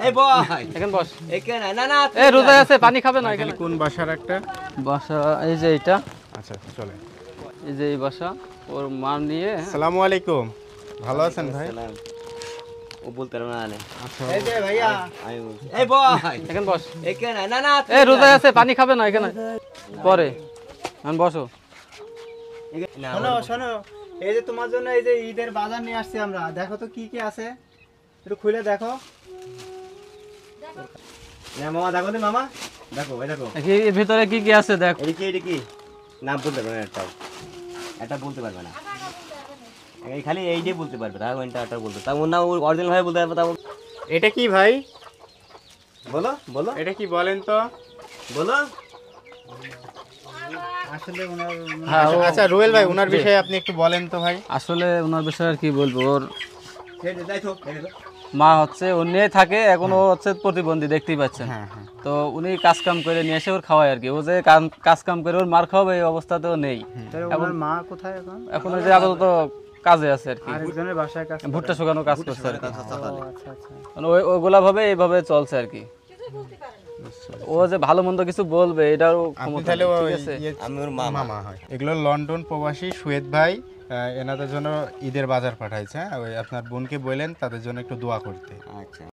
এই বয় এখানে বস। এখানে না না এই রোজা আছে, পানি খাবে না এখানে? কোন বাসার একটা? বাসা এই যে এটা, আচ্ছা চলে। এই যে এই বাসা ওর মা নিয়ে। আসসালামু আলাইকুম, ভালো আছেন ভাই? ও বলতে পারবে না। আচ্ছা এই যে ভাইয়া, আমি বলছি এই বয় এখানে বস। এখানে না না এই রোজা আছে, পানি খাবে না এখানে? পরে এখন বসো। শোনো শোনো, এই যে তোমার জন্য এই যে ঈদের বাজার নিয়ে আসছি আমরা, দেখো তো কি কি আছে, একটু খুলে দেখো। না মামা দেখো তো মামা, দেখো এই দেখো এর ভিতরে কি কি আছে দেখ। এটা কি নাম বলতে পারবে না, এটা বলতে পারবে না, এই খালি এইটাই বলতে পারবে, তাও এটা বলতে, তাও না অরিজিনাল ভাবে বলতে পারবে, তাও এটা কি ভাই? বলো বলো এটা কি বলেন তো? বলো। আসলে ওনার হ্যাঁ, ও- আচ্ছা রুয়েল ভাই, ওনার বিষয়ে আপনি একটু বলেন তো ভাই। আসলে ওনার বিষয়ে আর কি বলবো, ওর যাই তো মা হচ্ছে ও নিয়ে থাকে, এখন ও হচ্ছে প্রতিবন্ধী, দেখতেই পাচ্ছেন। হ্যাঁ হ্যাঁ, তো উনি কাজ কাম করে নিয়ে এসে ওর খাওয়ায় আর কি। ও যে কাজ কাম করে ওর মার খাওয়াবে এই অবস্থাতেও নেই। তাহলে ওনার মা কোথায় এখন? এখন ওই যে আপাতত কাজে আছে আর কি, আরেকজনের বাসায় কাজ করে। ভুট্টা শুকানো কাজ করছে আর কি। ও, আচ্ছা আচ্ছা। মানে ওইগুলা ভাবে এইভাবে চলছে আর কি। ও যে ভালো মন্দ কিছু বলবে এটাও আপনি ক্ষমতা তাহলে নেই, ওই ঠিক আছে? আমি ওর মামা। মামা হয়। এগুলো লন্ডন প্রবাসী সুয়েদ ভাই এনাদের জন্য ঈদের বাজার পাঠাইছে। ওই আপনার বোনকে বললেন তাদের জন্য একটু দোয়া করতে। আচ্ছা।